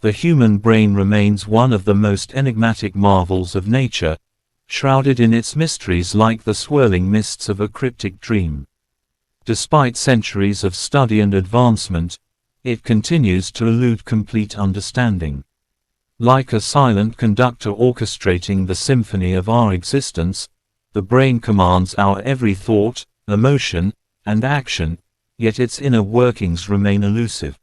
The human brain remains one of the most enigmatic marvels of nature, shrouded in its mysteries like the swirling mists of a cryptic dream. Despite centuries of study and advancement, it continues to elude complete understanding. Like a silent conductor orchestrating the symphony of our existence, the brain commands our every thought, emotion, and action, yet its inner workings remain elusive.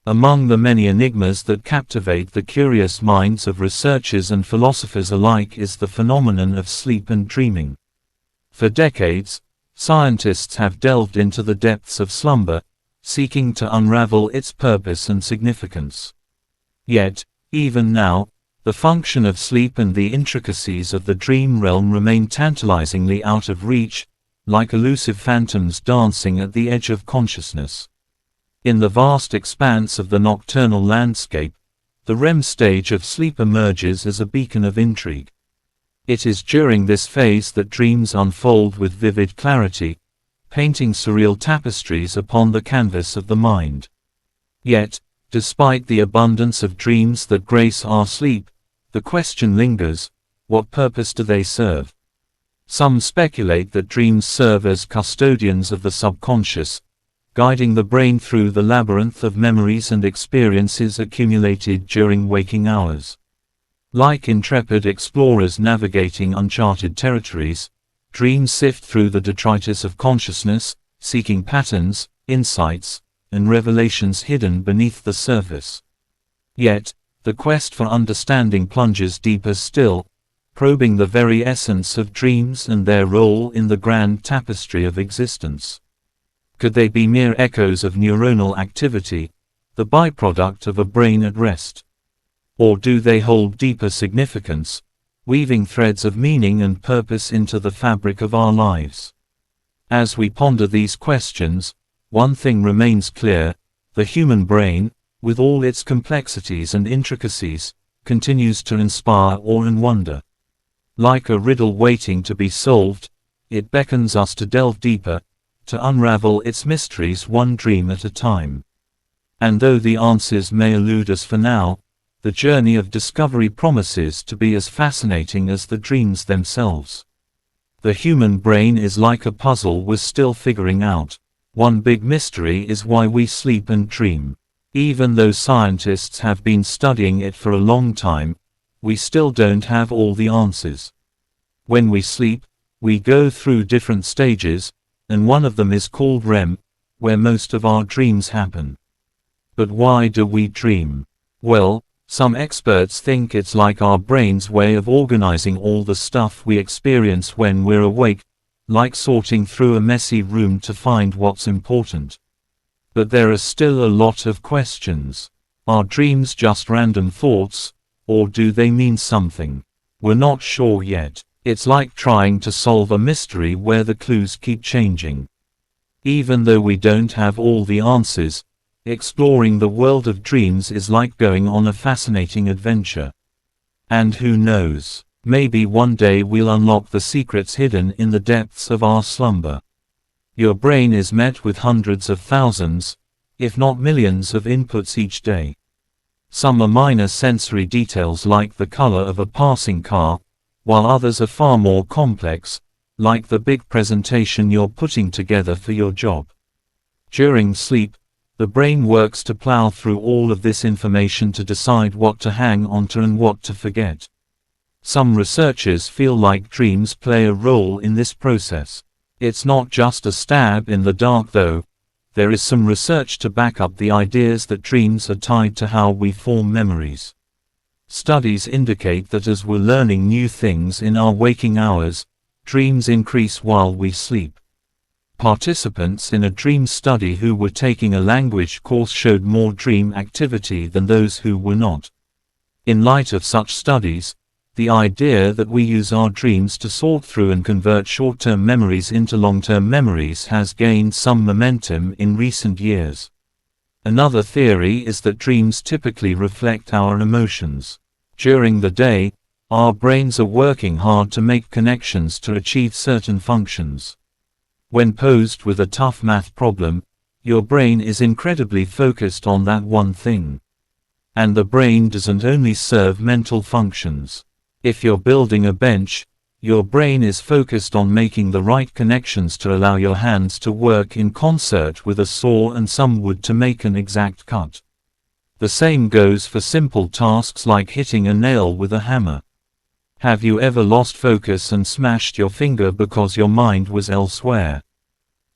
Among the many enigmas that captivate the curious minds of researchers and philosophers alike is the phenomenon of sleep and dreaming. For decades, scientists have delved into the depths of slumber, seeking to unravel its purpose and significance. Yet, even now, the function of sleep and the intricacies of the dream realm remain tantalizingly out of reach, like elusive phantoms dancing at the edge of consciousness. In the vast expanse of the nocturnal landscape, the REM stage of sleep emerges as a beacon of intrigue. It is during this phase that dreams unfold with vivid clarity, painting surreal tapestries upon the canvas of the mind. Yet, despite the abundance of dreams that grace our sleep, the question lingers: what purpose do they serve? Some speculate that dreams serve as custodians of the subconscious, guiding the brain through the labyrinth of memories and experiences accumulated during waking hours. Like intrepid explorers navigating uncharted territories, dreams sift through the detritus of consciousness, seeking patterns, insights, and revelations hidden beneath the surface. Yet, the quest for understanding plunges deeper still, probing the very essence of dreams and their role in the grand tapestry of existence. Could they be mere echoes of neuronal activity, the byproduct of a brain at rest? Or do they hold deeper significance, weaving threads of meaning and purpose into the fabric of our lives? As we ponder these questions, one thing remains clear: the human brain, with all its complexities and intricacies, continues to inspire awe and wonder. Like a riddle waiting to be solved, it beckons us to delve deeper, to unravel its mysteries one dream at a time. And though the answers may elude us for now, the journey of discovery promises to be as fascinating as the dreams themselves. The human brain is like a puzzle we're still figuring out. One big mystery is why we sleep and dream. Even though scientists have been studying it for a long time, we still don't have all the answers. When we sleep, we go through different stages, and one of them is called REM, where most of our dreams happen. But why do we dream? Well, some experts think it's like our brain's way of organizing all the stuff we experience when we're awake, like sorting through a messy room to find what's important. But there are still a lot of questions. Are dreams just random thoughts, or do they mean something? We're not sure yet. It's like trying to solve a mystery where the clues keep changing. Even though we don't have all the answers, exploring the world of dreams is like going on a fascinating adventure. And who knows, maybe one day we'll unlock the secrets hidden in the depths of our slumber. Your brain is met with hundreds of thousands, if not millions of inputs each day. Some are minor sensory details like the color of a passing car, while others are far more complex, like the big presentation you're putting together for your job. During sleep, the brain works to plow through all of this information to decide what to hang onto and what to forget. Some researchers feel like dreams play a role in this process. It's not just a stab in the dark though. There is some research to back up the ideas that dreams are tied to how we form memories. Studies indicate that as we're learning new things in our waking hours, dreams increase while we sleep. Participants in a dream study who were taking a language course showed more dream activity than those who were not. In light of such studies, the idea that we use our dreams to sort through and convert short-term memories into long-term memories has gained some momentum in recent years. Another theory is that dreams typically reflect our emotions. During the day, our brains are working hard to make connections to achieve certain functions. When posed with a tough math problem, your brain is incredibly focused on that one thing. And the brain doesn't only serve mental functions. If you're building a bench, your brain is focused on making the right connections to allow your hands to work in concert with a saw and some wood to make an exact cut. The same goes for simple tasks like hitting a nail with a hammer. Have you ever lost focus and smashed your finger because your mind was elsewhere?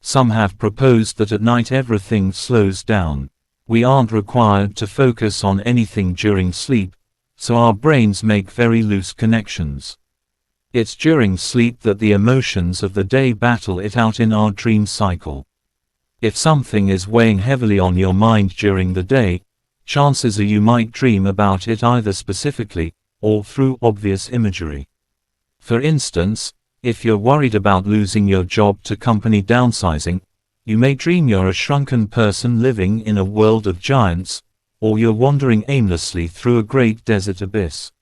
Some have proposed that at night everything slows down. We aren't required to focus on anything during sleep, so our brains make very loose connections. It's during sleep that the emotions of the day battle it out in our dream cycle. If something is weighing heavily on your mind during the day, chances are you might dream about it either specifically, or through obvious imagery. For instance, if you're worried about losing your job to company downsizing, you may dream you're a shrunken person living in a world of giants, or you're wandering aimlessly through a great desert abyss.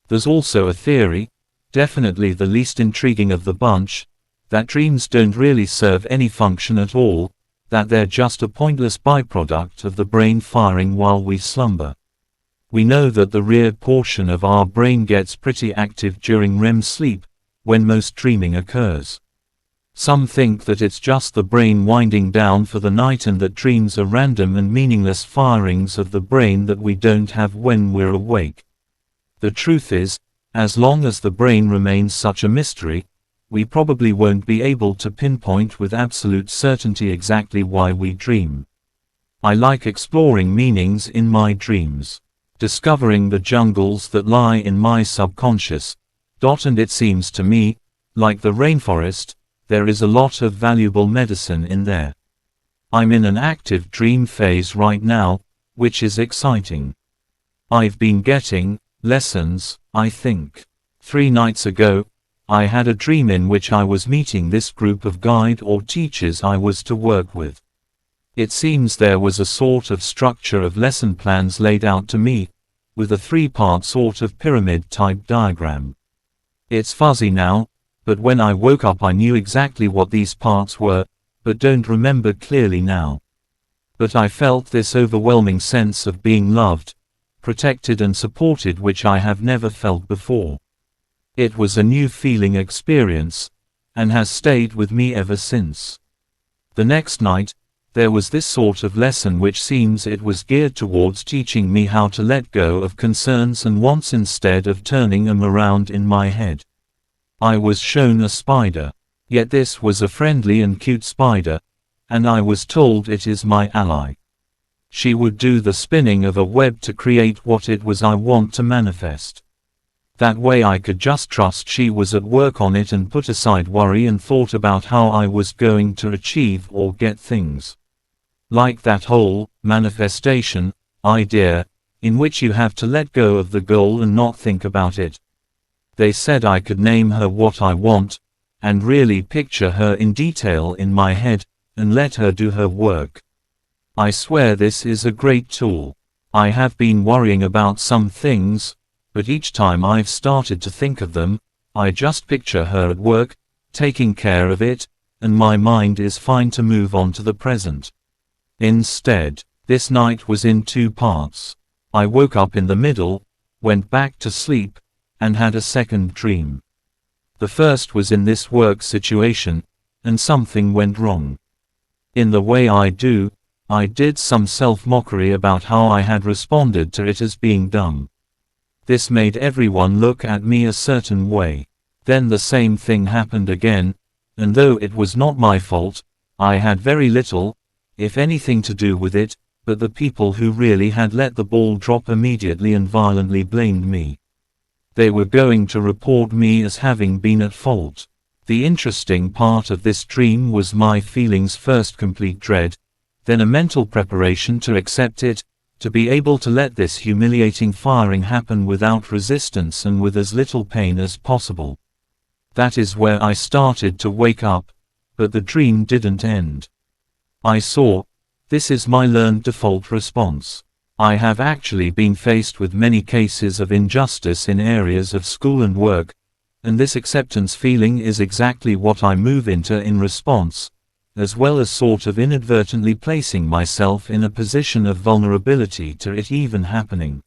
There's also a theory, definitely the least intriguing of the bunch, that dreams don't really serve any function at all, that they're just a pointless byproduct of the brain firing while we slumber. We know that the rear portion of our brain gets pretty active during REM sleep, when most dreaming occurs. Some think that it's just the brain winding down for the night and that dreams are random and meaningless firings of the brain that we don't have when we're awake. The truth is, as long as the brain remains such a mystery, we probably won't be able to pinpoint with absolute certainty exactly why we dream. I like exploring meanings in my dreams, discovering the jungles that lie in my subconscious, and it seems to me, like the rainforest, there is a lot of valuable medicine in there. I'm in an active dream phase right now, which is exciting. I've been getting lessons, I think. 3 nights ago, I had a dream in which I was meeting this group of guide or teachers I was to work with. It seems there was a sort of structure of lesson plans laid out to me, with a 3-part sort of pyramid-type diagram. It's fuzzy now, but when I woke up I knew exactly what these parts were, but don't remember clearly now. But I felt this overwhelming sense of being loved, protected and supported which I have never felt before. It was a new feeling experience, and has stayed with me ever since. The next night, there was this sort of lesson which seems it was geared towards teaching me how to let go of concerns and wants instead of turning them around in my head. I was shown a spider, yet this was a friendly and cute spider, and I was told it is my ally. She would do the spinning of a web to create what it was I want to manifest. That way I could just trust she was at work on it and put aside worry and thought about how I was going to achieve or get things. Like that whole manifestation idea, in which you have to let go of the goal and not think about it. They said I could name her what I want, and really picture her in detail in my head, and let her do her work. I swear this is a great tool. I have been worrying about some things, but each time I've started to think of them, I just picture her at work, taking care of it, and my mind is fine to move on to the present. Instead, this night was in 2 parts. I woke up in the middle, went back to sleep, and had a second dream. The first was in this work situation, and something went wrong. In the way I do, I did some self-mockery about how I had responded to it as being dumb. This made everyone look at me a certain way. Then the same thing happened again, and though it was not my fault, I had very little, if anything to do with it, but the people who really had let the ball drop immediately and violently blamed me. They were going to report me as having been at fault. The interesting part of this dream was my feelings: first complete dread, then a mental preparation to accept it, to be able to let this humiliating firing happen without resistance and with as little pain as possible. That is where I started to wake up, but the dream didn't end. I saw, this is my learned default response. I have actually been faced with many cases of injustice in areas of school and work, and this acceptance feeling is exactly what I move into in response, as well as sort of inadvertently placing myself in a position of vulnerability to it even happening.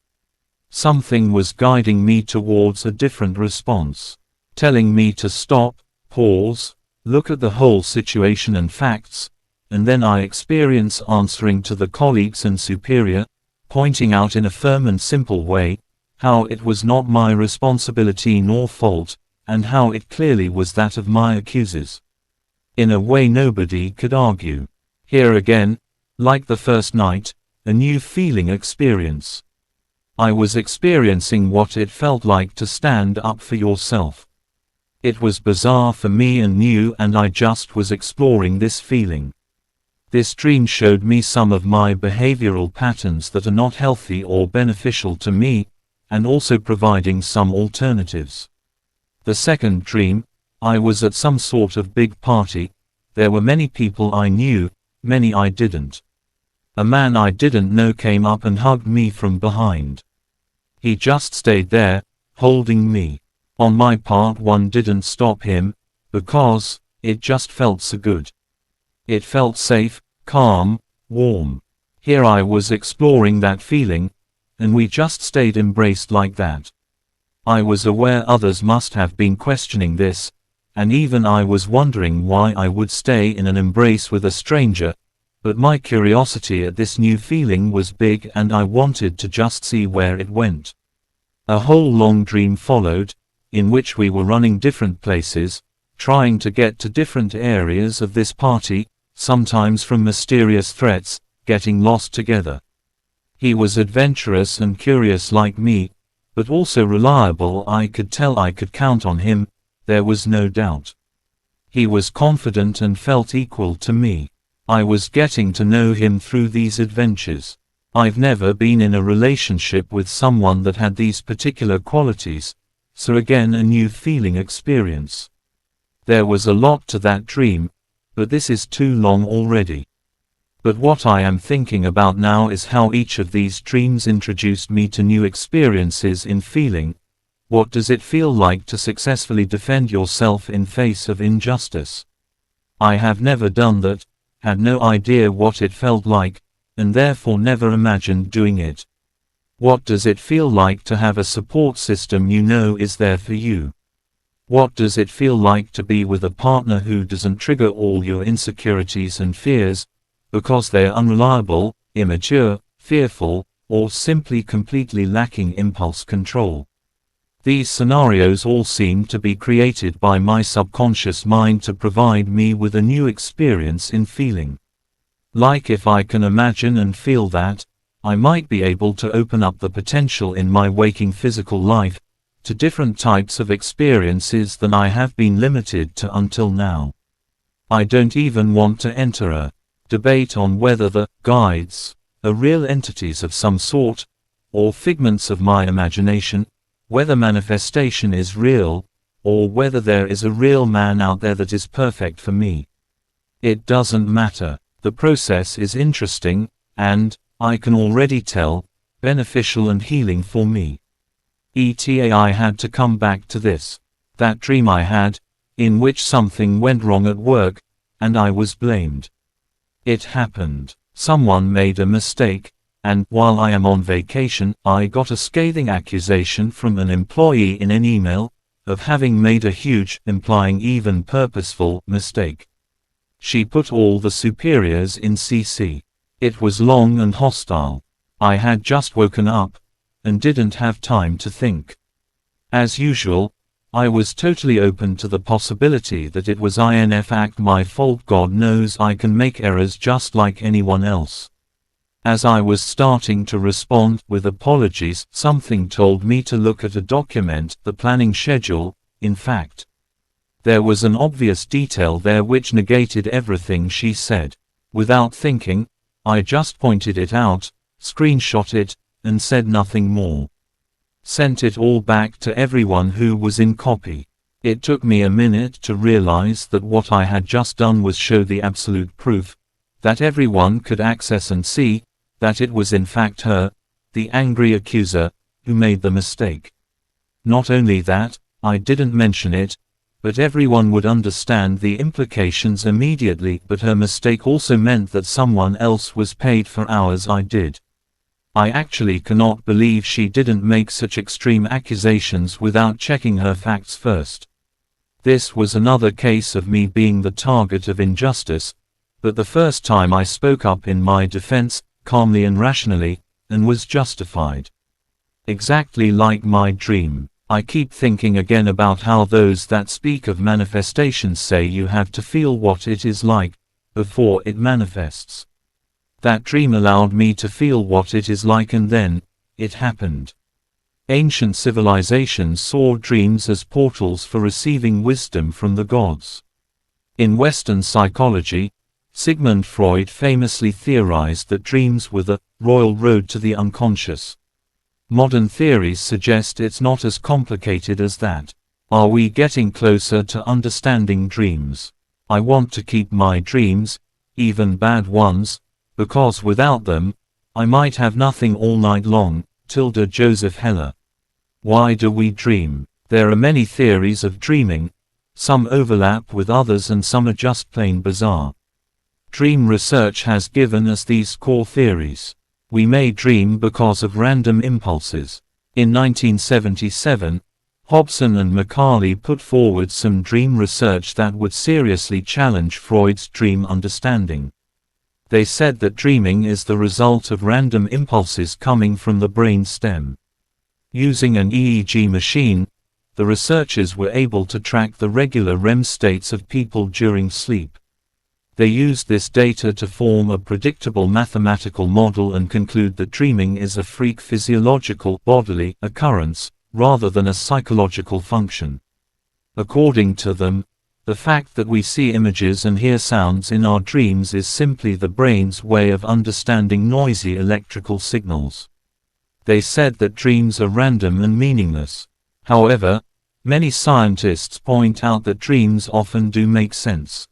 Something was guiding me towards a different response, telling me to stop, pause, look at the whole situation and facts, and then I experience answering to the colleagues and superior, pointing out in a firm and simple way, how it was not my responsibility nor fault, and how it clearly was that of my accusers. In a way nobody could argue. Here again, like the first night, a new feeling experience. I was experiencing what it felt like to stand up for yourself. It was bizarre for me and new, and I just was exploring this feeling. This dream showed me some of my behavioral patterns that are not healthy or beneficial to me, and also providing some alternatives. The second dream, I was at some sort of big party. There were many people I knew, many I didn't. A man I didn't know came up and hugged me from behind. He just stayed there, holding me. On my part, one didn't stop him, because it just felt so good. It felt safe, calm, warm. Here I was exploring that feeling, and we just stayed embraced like that. I was aware others must have been questioning this, and even I was wondering why I would stay in an embrace with a stranger, but my curiosity at this new feeling was big and I wanted to just see where it went. A whole long dream followed, in which we were running different places, trying to get to different areas of this party, sometimes from mysterious threats, getting lost together. He was adventurous and curious like me, but also reliable. I could tell I could count on him, there was no doubt. He was confident and felt equal to me. I was getting to know him through these adventures. I've never been in a relationship with someone that had these particular qualities, so again a new feeling experience. There was a lot to that dream, but this is too long already. But what I am thinking about now is how each of these dreams introduced me to new experiences in feeling. What does it feel like to successfully defend yourself in face of injustice? I have never done that, had no idea what it felt like, and therefore never imagined doing it. What does it feel like to have a support system you know is there for you? What does it feel like to be with a partner who doesn't trigger all your insecurities and fears, because they're unreliable, immature, fearful, or simply completely lacking impulse control? These scenarios all seem to be created by my subconscious mind to provide me with a new experience in feeling. Like if I can imagine and feel that, I might be able to open up the potential in my waking physical life to different types of experiences than I have been limited to until now. I don't even want to enter a debate on whether the guides are real entities of some sort, or figments of my imagination, whether manifestation is real, or whether there is a real man out there that is perfect for me. It doesn't matter. The process is interesting, and, I can already tell, beneficial and healing for me. I had to come back to this. That dream I had, in which something went wrong at work, and I was blamed. It happened. Someone made a mistake, and, while I am on vacation, I got a scathing accusation from an employee in an email, of having made a huge, implying even purposeful, mistake. She put all the superiors in CC. It was long and hostile. I had just woken up, and didn't have time to think. As usual, I was totally open to the possibility that it was my fault. God knows I can make errors just like anyone else. As I was starting to respond with apologies, something told me to look at a document, the planning schedule. In fact, there was an obvious detail there which negated everything she said. Without thinking, I just pointed it out, screenshot it, and said nothing more. Sent it all back to everyone who was in copy. It took me a minute to realize that what I had just done was show the absolute proof, that everyone could access and see, that it was in fact her, the angry accuser, who made the mistake. Not only that, I didn't mention it, but everyone would understand the implications immediately. But her mistake also meant that someone else was paid for hours I did. I actually cannot believe she didn't make such extreme accusations without checking her facts first. This was another case of me being the target of injustice, but the first time I spoke up in my defense, calmly and rationally, and was justified. Exactly like my dream. I keep thinking again about how those that speak of manifestations say you have to feel what it is like before it manifests. That dream allowed me to feel what it is like, and then it happened. Ancient civilizations saw dreams as portals for receiving wisdom from the gods. In Western psychology, Sigmund Freud famously theorized that dreams were the royal road to the unconscious. Modern theories suggest it's not as complicated as that. Are we getting closer to understanding dreams? I want to keep my dreams, even bad ones, because without them, I might have nothing all night long. Joseph Heller. Why do we dream? There are many theories of dreaming. Some overlap with others and some are just plain bizarre. Dream research has given us these core theories. We may dream because of random impulses. In 1977, Hobson and Macaulay put forward some dream research that would seriously challenge Freud's dream understanding. They said that dreaming is the result of random impulses coming from the brain stem. Using an EEG machine, the researchers were able to track the regular REM states of people during sleep. They used this data to form a predictable mathematical model and conclude that dreaming is a freak physiological, bodily occurrence, rather than a psychological function. According to them, the fact that we see images and hear sounds in our dreams is simply the brain's way of understanding noisy electrical signals. They said that dreams are random and meaningless. However, many scientists point out that dreams often do make sense.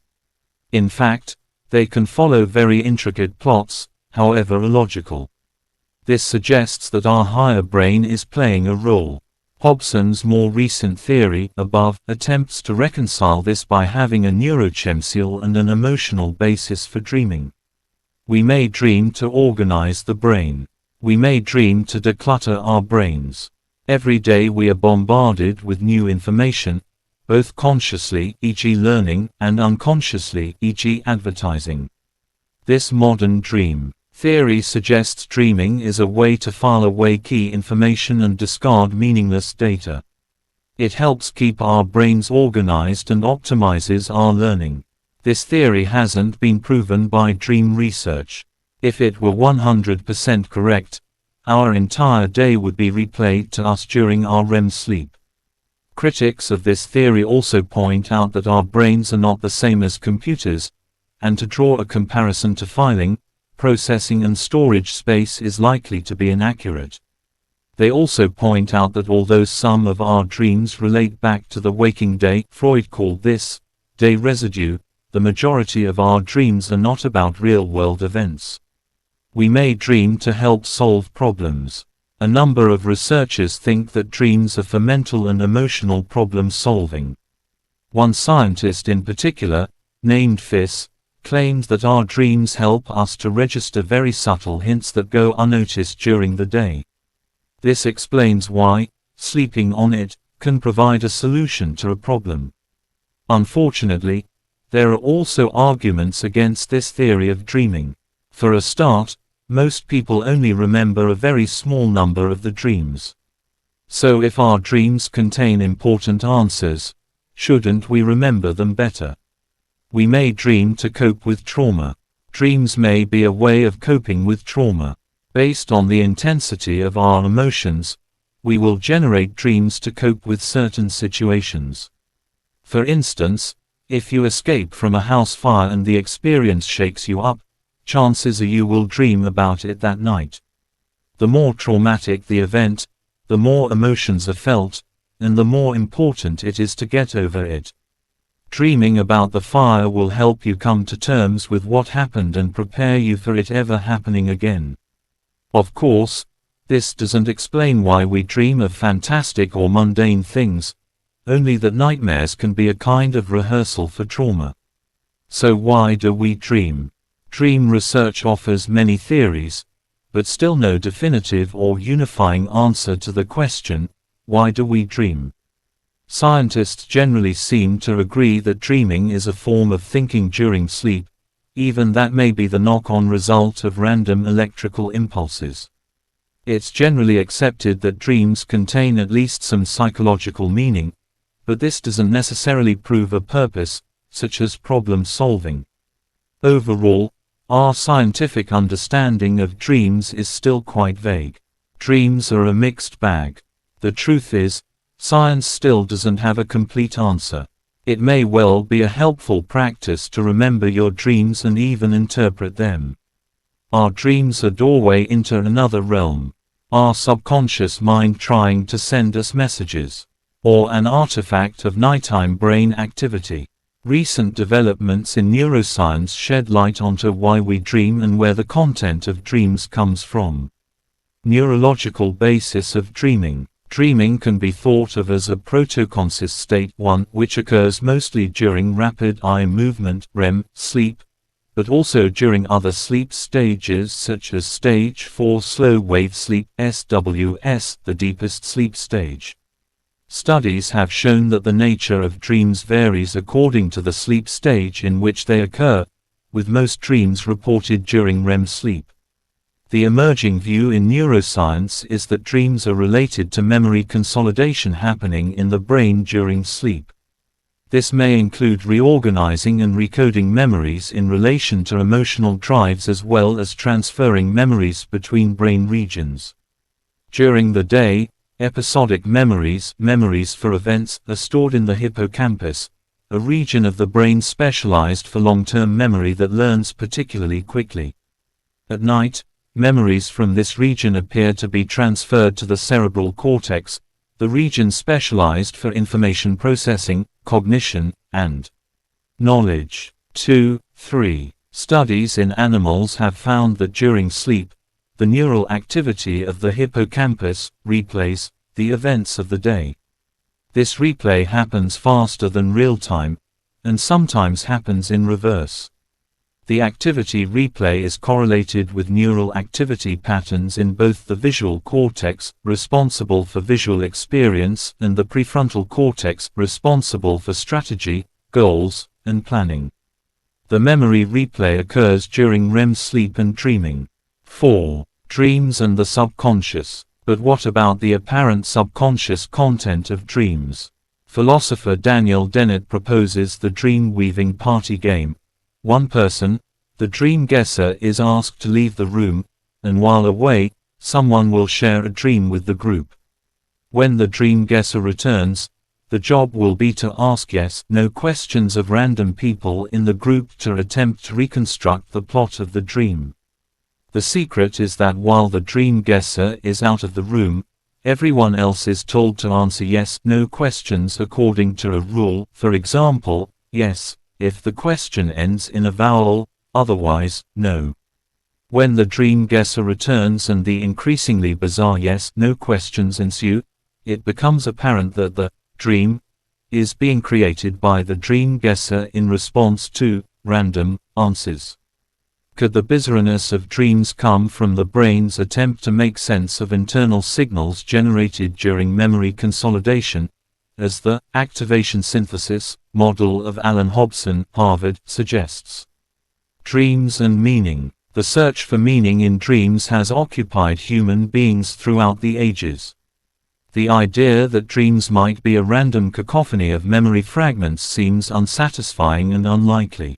In fact, they can follow very intricate plots, however illogical. This suggests that our higher brain is playing a role. Hobson's more recent theory, above, attempts to reconcile this by having a neurochemistry and an emotional basis for dreaming. We may dream to organize the brain. We may dream to declutter our brains. Every day we are bombarded with new information, both consciously, e.g. learning, and unconsciously, e.g. advertising. This modern dream theory suggests dreaming is a way to file away key information and discard meaningless data. It helps keep our brains organized and optimizes our learning. This theory hasn't been proven by dream research. If it were 100% correct, our entire day would be replayed to us during our REM sleep. Critics of this theory also point out that our brains are not the same as computers, and to draw a comparison to filing, processing and storage space is likely to be inaccurate. They also point out that although some of our dreams relate back to the waking day, Freud called this day residue, the majority of our dreams are not about real-world events. We may dream to help solve problems. A number of researchers think that dreams are for mental and emotional problem solving. One scientist in particular, named Fiss, claimed that our dreams help us to register very subtle hints that go unnoticed during the day. This explains why sleeping on it can provide a solution to a problem. Unfortunately, there are also arguments against this theory of dreaming. For a start, most people only remember a very small number of the dreams. So if our dreams contain important answers, shouldn't we remember them better? We may dream to cope with trauma. Dreams may be a way of coping with trauma. Based on the intensity of our emotions, we will generate dreams to cope with certain situations. For instance, if you escape from a house fire and the experience shakes you up, chances are you will dream about it that night. The more traumatic the event, the more emotions are felt, and the more important it is to get over it. Dreaming about the fire will help you come to terms with what happened and prepare you for it ever happening again. Of course, this doesn't explain why we dream of fantastic or mundane things, only that nightmares can be a kind of rehearsal for trauma. So why do we dream? Dream research offers many theories, but still no definitive or unifying answer to the question, why do we dream? Scientists generally seem to agree that dreaming is a form of thinking during sleep, even that may be the knock-on result of random electrical impulses. It's generally accepted that dreams contain at least some psychological meaning, but this doesn't necessarily prove a purpose, such as problem solving. Overall, our scientific understanding of dreams is still quite vague. Dreams are a mixed bag. The truth is, science still doesn't have a complete answer. It may well be a helpful practice to remember your dreams and even interpret them. Are dreams a doorway into another realm? Our subconscious mind trying to send us messages? Or an artifact of nighttime brain activity? Recent developments in neuroscience shed light onto why we dream and where the content of dreams comes from. Neurological basis of dreaming. Dreaming can be thought of as a protoconscious state, one which occurs mostly during rapid eye movement (REM) sleep, but also during other sleep stages such as stage 4 slow wave sleep (SWS), the deepest sleep stage. Studies have shown that the nature of dreams varies according to the sleep stage in which they occur, with most dreams reported during REM sleep. The emerging view in neuroscience is that dreams are related to memory consolidation happening in the brain during sleep. This may include reorganizing and recoding memories in relation to emotional drives as well as transferring memories between brain regions. During the day, episodic memories for events, are stored in the hippocampus, a region of the brain specialized for long-term memory that learns particularly quickly. At night, memories from this region appear to be transferred to the cerebral cortex, the region specialized for information processing, cognition, and knowledge. 2-3. Studies in animals have found that during sleep, the neural activity of the hippocampus replays the events of the day. This replay happens faster than real-time, and sometimes happens in reverse. The activity replay is correlated with neural activity patterns in both the visual cortex, responsible for visual experience, and the prefrontal cortex, responsible for strategy, goals, and planning. The memory replay occurs during REM sleep and dreaming. 4. Dreams and the subconscious. But what about the apparent subconscious content of dreams? Philosopher Daniel Dennett proposes the dream-weaving party game. One person, the dream guesser, is asked to leave the room, and while away, someone will share a dream with the group. When the dream guesser returns, the job will be to ask yes/no questions of random people in the group to attempt to reconstruct the plot of the dream. The secret is that while the dream guesser is out of the room, everyone else is told to answer yes/no questions according to a rule, for example, yes, if the question ends in a vowel, otherwise, no. When the dream guesser returns and the increasingly bizarre yes/no questions ensue, it becomes apparent that the dream is being created by the dream guesser in response to random answers. Could the bizarreness of dreams come from the brain's attempt to make sense of internal signals generated during memory consolidation, as the activation synthesis model of Alan Hobson, Harvard, suggests? Dreams and meaning. The search for meaning in dreams has occupied human beings throughout the ages. The idea that dreams might be a random cacophony of memory fragments seems unsatisfying and unlikely.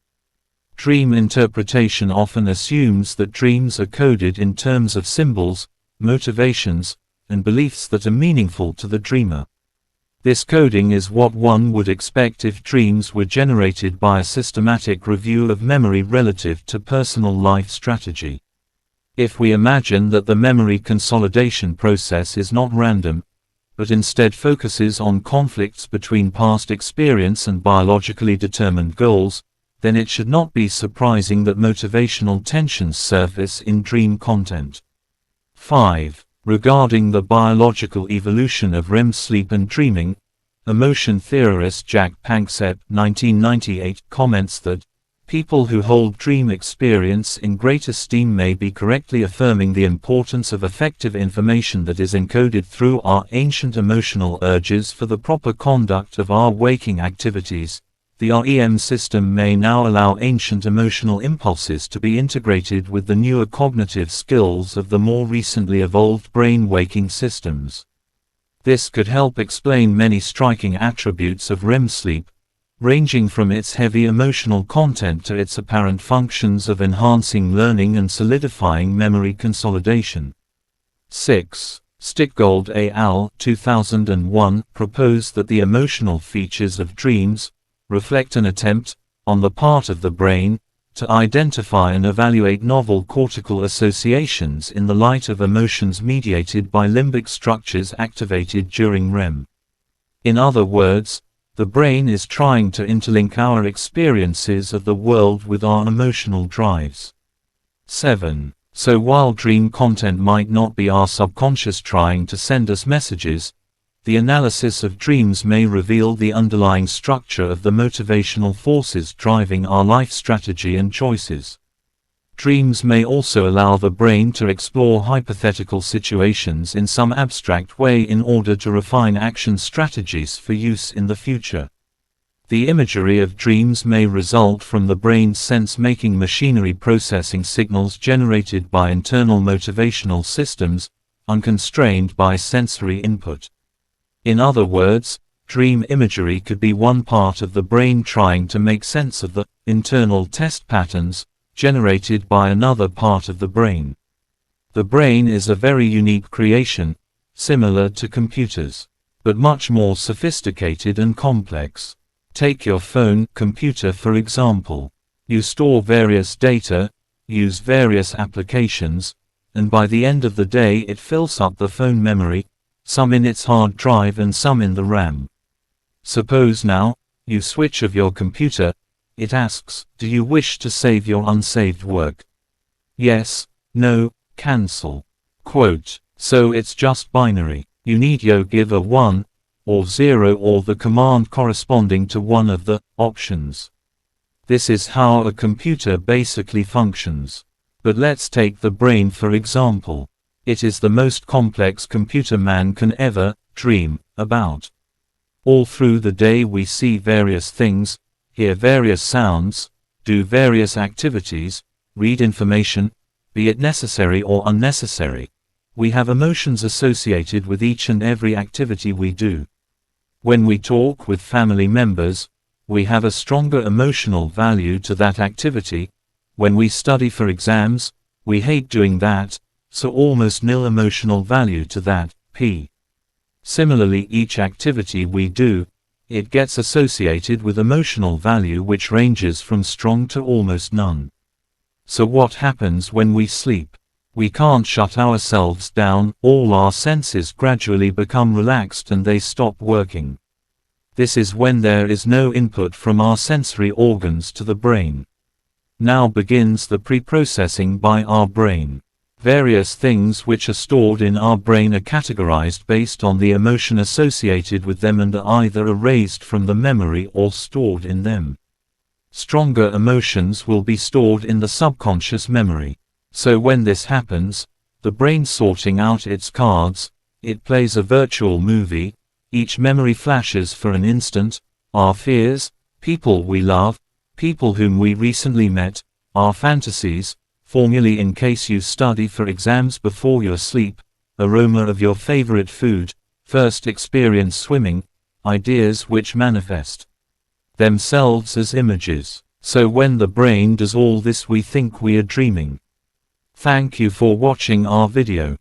Dream interpretation often assumes that dreams are coded in terms of symbols, motivations, and beliefs that are meaningful to the dreamer. This coding is what one would expect if dreams were generated by a systematic review of memory relative to personal life strategy. If we imagine that the memory consolidation process is not random, but instead focuses on conflicts between past experience and biologically determined goals, then it should not be surprising that motivational tensions surface in dream content. 5. Regarding the biological evolution of REM sleep and dreaming, Emotion theorist Jack Panksepp, 1998, comments that people who hold dream experience in great esteem may be correctly affirming the importance of effective information that is encoded through our ancient emotional urges for the proper conduct of our waking activities. The REM system may now allow ancient emotional impulses to be integrated with the newer cognitive skills of the more recently evolved brain-waking systems. This could help explain many striking attributes of REM sleep, ranging from its heavy emotional content to its apparent functions of enhancing learning and solidifying memory consolidation. 6. Stickgold et al. 2001 proposed that the emotional features of dreams reflect an attempt, on the part of the brain, to identify and evaluate novel cortical associations in the light of emotions mediated by limbic structures activated during REM. In other words, the brain is trying to interlink our experiences of the world with our emotional drives. 7. So while dream content might not be our subconscious trying to send us messages, the analysis of dreams may reveal the underlying structure of the motivational forces driving our life strategy and choices. Dreams may also allow the brain to explore hypothetical situations in some abstract way in order to refine action strategies for use in the future. The imagery of dreams may result from the brain's sense-making machinery processing signals generated by internal motivational systems, unconstrained by sensory input. In other words, dream imagery could be one part of the brain trying to make sense of the internal test patterns generated by another part of the brain. The brain is a very unique creation, similar to computers, but much more sophisticated and complex. Take your phone, computer for example. You store various data, use various applications, and by the end of the day it fills up the phone memory, some in its hard drive and some in the RAM. Suppose now, you switch off your computer. It asks, do you wish to save your unsaved work? Yes, no, cancel. Quote, so it's just binary. You need yo give a 1, or 0 or the command corresponding to one of the options. This is how a computer basically functions. But let's take the brain for example. It is the most complex computer man can ever dream about. All through the day we see various things, hear various sounds, do various activities, read information, be it necessary or unnecessary. We have emotions associated with each and every activity we do. When we talk with family members, we have a stronger emotional value to that activity. When we study for exams, we hate doing that, so almost nil emotional value to that. Similarly, each activity we do, it gets associated with emotional value which ranges from strong to almost none. So what happens when we sleep? We can't shut ourselves down, all our senses gradually become relaxed and they stop working. This is when there is no input from our sensory organs to the brain. Now begins the pre-processing by our brain. Various things which are stored in our brain are categorized based on the emotion associated with them and are either erased from the memory or stored in them. Stronger emotions will be stored in the subconscious memory. So when this happens, the brain sorting out its cards, it plays a virtual movie. Each memory flashes for an instant, our fears, people we love, people whom we recently met, our fantasies, formulae in case you study for exams before your sleep, aroma of your favorite food, first experience swimming, ideas which manifest themselves as images. So when the brain does all this we think we are dreaming. Thank you for watching our video.